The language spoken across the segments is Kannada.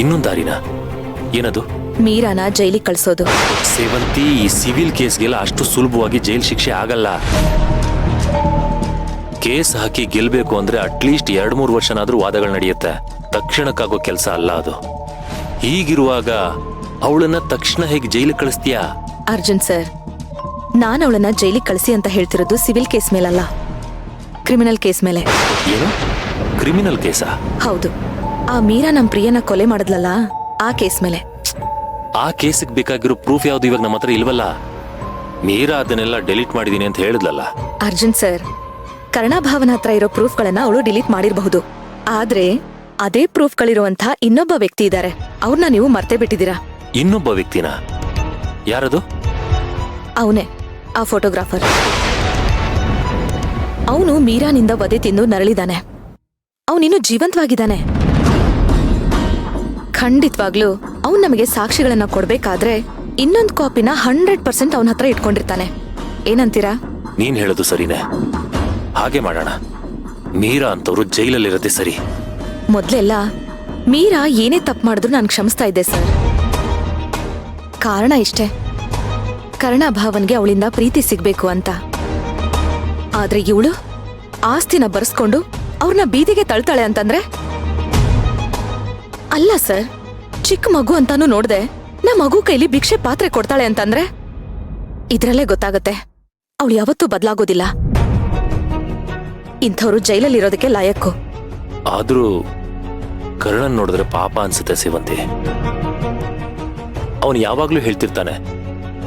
ಇನ್ನೊಂದು ದಾರಿನ? ಏನದು? ಮೀರಾನ ಜೈಲಿಗೆ ಕಳ್ಸೋದು. ಸೇವಂತಿ, ಈ ಸಿವಿಲ್ ಕೇಸ್ಗೆಲ್ಲ ಅಷ್ಟು ಸುಲಭವಾಗಿ ಜೈಲ್ ಶಿಕ್ಷೆ ಆಗಲ್ಲ. ಕೇಸ್ ಹಾಕಿ ಗೆಲ್ಬೇಕು ಅಂದ್ರೆ ಅಟ್ಲೀಸ್ಟ್ 2-3 ವರ್ಷನಾದ್ರೂ ವಾದಗಳು ನಡೆಯುತ್ತೆ. ತಕ್ಷಣಕ್ಕಾಗೋ ಕೆಲಸ ಅಲ್ಲ ಅದು. ಹೀಗಿರುವಾಗ ಅವಳನ್ನ ತಕ್ಷಣ ಹೇಗೆ ಜೈಲಿಗೆ ಕಳಿಸ್ತೀಯಾ? ಅರ್ಜುನ್ ಸರ್, ನಾನು ಅವಳನ್ನ ಜೈಲಿಗೆ ಕಳಿಸಿ ಅಂತ ಹೇಳ್ತಿರೋದು ಸಿವಿಲ್ ಕೇಸ್ ಮೇಲಲ್ಲ, ಕ್ರಿಮಿನಲ್ ಕೇಸ್ ಮೇಲೆ. ಏನು? ಕ್ರಿಮಿನಲ್ ಕೇಸಾ? ಹೌದು. ಆ ಮೀರಾ ನಮ್ ಪ್ರಿಯನ ಕೊಲೆ ಮಾಡಿದ್ಲಲ್ಲ, ಆ ಕೇಸ್ ಮೇಲೆ. ಆ ಕೇಸಿಗೆ ಬೇಕಾಗಿರೋ ಪ್ರೂಫ್ ಯಾವ್ದು ಇವಾಗ ನಮ್ಮ ಹತ್ರ ಇಲ್ವಲ್ಲ? ಮೀರಾ ಅದನ್ನೆಲ್ಲ ಡಿಲೀಟ್ ಮಾಡಿದೀನಿ ಅಂತ ಹೇಳಿದ್ಲಲ್ಲ. ಅರ್ಜುನ್ ಸರ್, ಕರ್ಣಭಾವನ ಹತ್ರ ಇರೋ ಪ್ರೂಫ್ಗಳನ್ನ ಅವಳು ಡಿಲೀಟ್ ಮಾಡಿರಬಹುದು. ಆದ್ರೆ ಅದೇ ಪ್ರೂಫ್ಗಳಿರುವಂತ ಇನ್ನೊಬ್ಬ ವ್ಯಕ್ತಿ ಇದ್ದಾರೆ, ಅವ್ರನ್ನ ನೀವು ಮರ್ತೇ ಬಿಟ್ಟಿದ್ದೀರಾ. ಇನ್ನೊಬ್ಬ ವ್ಯಕ್ತಿನ? ಯಾರದು? ಅವನೇ, ಆ ಫೋಟೋಗ್ರಾಫರ್. ಅವನು ಮೀರಾನಿಂದ ವಧೆ ತಿಂದು ನರಳಿದಾನೆ. ಅವನಿನ್ನು ಜೀವಂತವಾಗಿದ್ದಾನೆ. ಖಂಡಿತವಾಗ್ಲೂ ಅವನು ನಮಗೆ ಸಾಕ್ಷಿಗಳನ್ನ ಕೊಡ್ಬೇಕಾದ್ರೆ ಇನ್ನೊಂದು ಕಾಪಿನ 100% ಅವನ ಹತ್ರ ಇಟ್ಕೊಂಡಿರ್ತಾನೆ. ಏನಂತೀರಾ? ನೀನ್ ಹೇಳೋದು ಸರಿನೇ. ಹಾಗೆ ಮಾಡೋಣ. ಮೀರಾ ಅಂತವ್ರು ಜೈಲಲ್ಲಿರತ್ತೆ ಸರಿ. ಮೊದ್ಲೆಲ್ಲ ಮೀರಾ ಏನೇ ತಪ್ಪು ಮಾಡಿದ್ರು ನಾನು ಕ್ಷಮಿಸ್ತಾ ಇದ್ದೆ ಸರ್. ಕಾರಣ ಇಷ್ಟೇ, ಕರ್ಣಭಾವನ್ಗೆ ಅವಳಿಂದ ಪ್ರೀತಿ ಸಿಗ್ಬೇಕು ಅಂತ. ಆದ್ರೆ ಇವಳು ಆಸ್ತಿನ ಬರ್ಸ್ಕೊಂಡು ಅವ್ರನ್ನ ಬೀದಿಗೆ ತಳ್ತಾಳೆ ಅಂತಂದ್ರೆ? ಅಲ್ಲ ಸರ್, ಚಿಕ್ಕ ಮಗು ಅಂತಾನು ನೋಡ್ದೆ ನಾ ಮಗು ಕೈಲಿ ಭಿಕ್ಷೆ ಪಾತ್ರೆ ಕೊಡ್ತಾಳೆ ಅಂತಂದ್ರೆ ಇದ್ರಲ್ಲೇ ಗೊತ್ತಾಗತ್ತೆ ಅವಳು ಯಾವತ್ತೂ ಬದಲಾಗೋದಿಲ್ಲ. ಇಂಥವ್ರು ಜೈಲಲ್ಲಿರೋದಕ್ಕೆ ಲಾಯಕ್ಕು. ಆದ್ರೂ ಕರ್ಣನ್ ನೋಡಿದ್ರೆ ಪಾಪ ಅನ್ಸುತ್ತೆ ಸೇವಂತಿ. ಅವನು ಯಾವಾಗ್ಲೂ ಹೇಳ್ತಿರ್ತಾನೆ,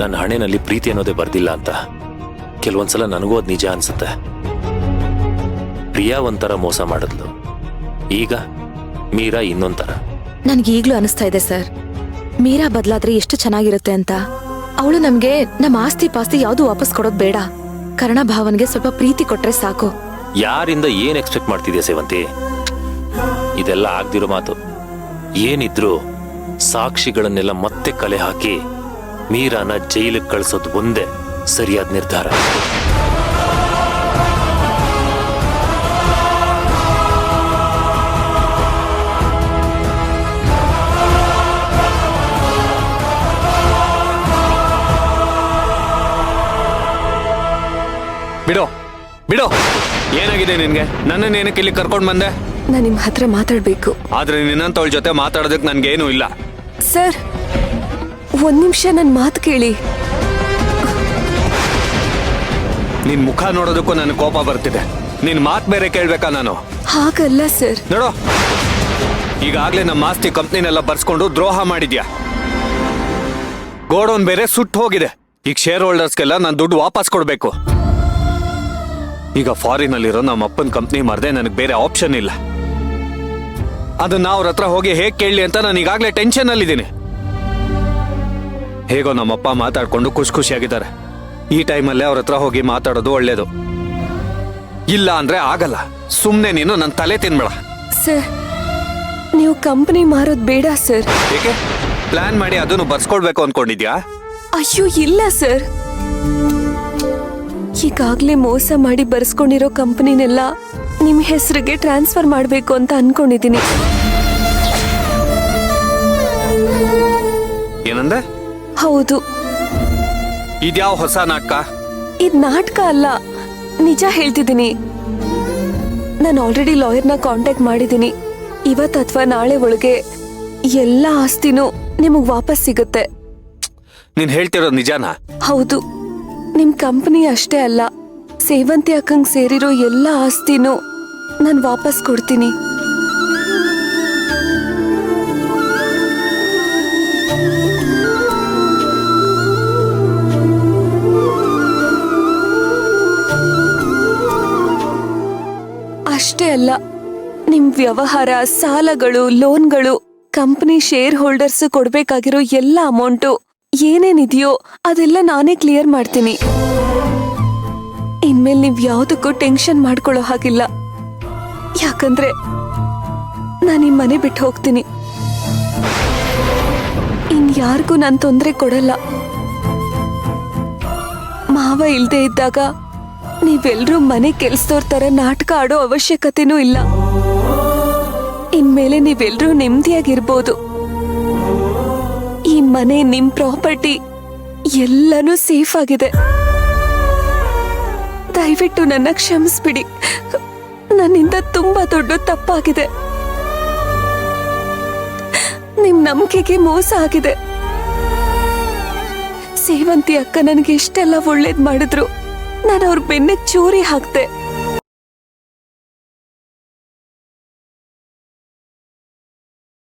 ನನ್ನ ಹಣೆನಲ್ಲಿ ಪ್ರೀತಿ ಅನ್ನೋದೇ ಬರ್ದಿಲ್ಲ ಅಂತ. ಕೆಲವೊಂದ್ಸಲ ನನಗೂ ಅದ್ ನಿಜ ಅನ್ಸುತ್ತೆ. ಪ್ರಿಯಾ ಒಂಥರ ಮೋಸ ಮಾಡಿದ್ಲು, ಈಗ ಮೀರಾ ಇನ್ನೊಂಥರ. ನನ್ಗೀಗ್ಲೂ ಅನಿಸ್ತಾ ಇದೆ ಸರ್, ಮೀರಾ ಬದಲಾದ್ರೆ ಎಷ್ಟು ಚೆನ್ನಾಗಿರುತ್ತೆ ಅಂತ. ಅವಳು ನಮ್ಗೆ ನಮ್ಮ ಆಸ್ತಿ ಪಾಸ್ತಿ ಯಾವ್ದು ವಾಪಸ್ ಕೊಡೋದ್ ಬೇಡ, ಕರ್ಣಭಾವನ್ಗೆ ಸ್ವಲ್ಪ ಪ್ರೀತಿ ಕೊಟ್ರೆ ಸಾಕು. ಯಾರಿಂದ ಏನ್ ಎಕ್ಸ್ಪೆಕ್ಟ್ ಮಾಡ್ತಿದ್ಯಾ ಸೇವಂತಿ? ಇದೆಲ್ಲ ಆಗ್ದಿರೋ ಮಾತು. ಏನಿದ್ರು ಸಾಕ್ಷಿಗಳನ್ನೆಲ್ಲ ಮತ್ತೆ ಕಲೆ ಹಾಕಿ ಮೀರಾನ ಜೈಲಿಗೆ ಕಳಿಸೋದು ಒಂದೇ ಸರಿಯಾದ ನಿರ್ಧಾರ. ಬಿಡೋ ಬಿಡೋ, ಏನಾಗಿದೆ ನಿನ್ಗೆ? ನನ್ನನ್ನು ಏನಕ್ಕೆ ಇಲ್ಲಿ ಕರ್ಕೊಂಡ್ ಬಂದೆ? ನಾನು ನಿಮ್ ಹತ್ರ ಮಾತಾಡ್ಬೇಕು. ಆದ್ರೆ ನಿನ್ನಂತವಳ ಜೊತೆ ಮಾತಾಡೋದಕ್ಕೆ ನನ್ಗೇನು ಇಲ್ಲ. ಸರ್, ಒಂದ್ ನಿಮಿಷ ನನ್ ಮಾತು ಕೇಳಿ. ನಿನ್ ಮುಖ ನೋಡೋದಕ್ಕೂ ನನ್ ಕೋಪ ಬರ್ತಿದೆ. ನಿನ್ ಮಾತ್ ಬೇರೆ ಕೇಳ್ಬೇಕಾ ನಾನು? ಹಾಗಲ್ಲ ಸರ್. ನೋಡೋ, ಈಗಾಗ್ಲೇ ನಮ್ಮ ಆಸ್ತಿ ಕಂಪ್ನಿನೆಲ್ಲ ಬರ್ಸ್ಕೊಂಡು ದ್ರೋಹ ಮಾಡಿದ್ಯಾ. ಗೋಡೌನ್ ಬೇರೆ ಸುಟ್ಟು ಹೋಗಿದೆ. ಈಗ ಶೇರ್ ಹೋಲ್ಡರ್ಸ್ಗೆಲ್ಲ ನಾನು ದುಡ್ಡು ವಾಪಸ್ ಕೊಡ್ಬೇಕು. ಈಗ ಫಾರಿನ್ ಅಲ್ಲಿರೋ ನಮ್ಮ ಅಪ್ಪನ ಕಂಪ್ನಿ ಮರ್ದೆ ನನಗೆ ಬೇರೆ ಆಪ್ಷನ್ ಇಲ್ಲ. ಅದನ್ನ ಅವ್ರ ಹತ್ರ ಹೋಗಿ ಹೇಗ್ ಕೇಳಲಿ ಅಂತ ನಾನು ಈಗಾಗ್ಲೇ ಟೆನ್ಷನ್ ಅಲ್ಲಿದ್ದೀನಿ. ಹೇಗೋ ನಮ್ಮಪ್ಪ ಮಾತಾಡ್ಕೊಂಡು ಖುಷಿಯಾಗಿದ್ದಾರೆ. ಈ ಟೈಮಲ್ಲೇ ಅವ್ರ ಹತ್ರ ಹೋಗಿ ಮಾತಾಡೋದು ಒಳ್ಳೇದು. ಇಲ್ಲ ಅಂದ್ರೆ ಆಗಲ್ಲ. ಸುಮ್ನೆ ನೀನು ನನ್ನ ತಲೆ ತಿನ್ಬೇಡ. ಸರ್, ನೀವು ಕಂಪನಿ ಮಾರೋದ್ ಬೇಡ ಸರ್. ಏಕೆ? ಪ್ಲಾನ್ ಮಾಡಿ ಅದನ್ನು ಬರ್ಸ್ಕೊಳ್ಬೇಕು ಅನ್ಕೊಂಡಿದ್ಯಾ? ಅಯ್ಯೋ ಇಲ್ಲ ಸರ್, ಈಗಾಗ್ಲೇ ಮೋಸ ಮಾಡಿ ಬರ್ಸ್ಕೊಂಡಿರೋ ಕಂಪನಿನೆಲ್ಲ ನಿಮ್ ಹೆಸರಿಗೆ ಟ್ರಾನ್ಸ್ಫರ್ ಮಾಡ್ಬೇಕು ಅಂತ ಅನ್ಕೊಂಡಿದೀನಿ. ಏನಂದೆ? ಹೌದು. ಇದ್ಯಾವ ಹೊಸ ನಾಟಕ? ಇದ್ ನಾಟಕ ಅಲ್ಲ, ನಿಜ ಹೇಳ್ತಿದ್ದೀನಿ. ನಾನು ಆಲ್ರೆಡಿ ಲಾಯರ್ನ ಕಾಂಟ್ಯಾಕ್ಟ್ ಮಾಡಿದ್ದೀನಿ. ಇವತ್ ಅಥವಾ ನಾಳೆ ಒಳಗೆ ಎಲ್ಲ ಆಸ್ತಿನೂ ನಿಮಗ್ ವಾಪಸ್ ಸಿಗುತ್ತೆ. ನೀನ್ ಹೇಳ್ತಿರೋದು ನಿಜಾನಾ? ಹೌದು. ನಿಮ್ ಕಂಪನಿ ಅಷ್ಟೇ ಅಲ್ಲ, ಸೇವಂತಿ ಅಕ್ಕಂಗ್ ಸೇರಿರೋ ಎಲ್ಲ ಆಸ್ತಿನೂ ನಾನು ವಾಪಸ್ ಕೊಡ್ತೀನಿ. ಅಷ್ಟೇ ಅಲ್ಲ, ನಿಮ್ ವ್ಯವಹಾರ, ಸಾಲಗಳು, ಲೋನ್ಗಳು, ಕಂಪನಿ ಶೇರ್ ಹೋಲ್ಡರ್ಸ್ ಕೊಡ್ಬೇಕಾಗಿರೋ ಎಲ್ಲ ಅಮೌಂಟು ಏನೇನಿದೆಯೋ ಅದೆಲ್ಲ ನಾನೇ ಕ್ಲಿಯರ್ ಮಾಡ್ತೀನಿ. ಇನ್ಮೇಲೆ ನೀವ್ ಯಾವ್ದಕ್ಕೂ ಟೆನ್ಷನ್ ಮಾಡ್ಕೊಳ್ಳೋ ಹಾಗಿಲ್ಲ. ಯಾಕಂದ್ರೆ ನಾನು ಈ ಮನೆ ಬಿಟ್ಟು ಹೋಗ್ತೀನಿ. ಇನ್ಯಾರಿಗೂ ನಾನು ತೊಂದರೆ ಕೊಡಲ್ಲ. ಮಾವ ಇಲ್ದೇ ಇದ್ದಾಗ ನೀವೆಲ್ರೂ ಮನೆ ಕೆಲ್ಸದವ್ರ ತರ ನಾಟಕ ಆಡೋ ಅವಶ್ಯಕತೆನೂ ಇಲ್ಲ. ಇನ್ಮೇಲೆ ನೀವೆಲ್ರೂ ನೆಮ್ಮದಿಯಾಗಿರ್ಬೋದು. ಈ ಮನೆ ನಿಮ್ ಪ್ರಾಪರ್ಟಿ ಎಲ್ಲನೂ ಸೇಫ್ ಆಗಿದೆ. ದಯವಿಟ್ಟು ನನ್ನ ಕ್ಷಮಿಸ್ಬಿಡಿ. ನನ್ನಿಂದ ತುಂಬಾ ದೊಡ್ಡ ತಪ್ಪಾಗಿದೆ. ನಿಮ್ ನಂಬಿಕೆಗೆ ಮೋಸ ಆಗಿದೆ. ಸೇವಂತಿ ಅಕ್ಕ ನನಗೆ ಇಷ್ಟೆಲ್ಲ ಒಳ್ಳೇದ್ ಮಾಡಿದ್ರು, ನಾನು ಅವ್ರ ಬೆನ್ನಿಗೆ ಚೂರಿ ಹಾಕ್ತೆ.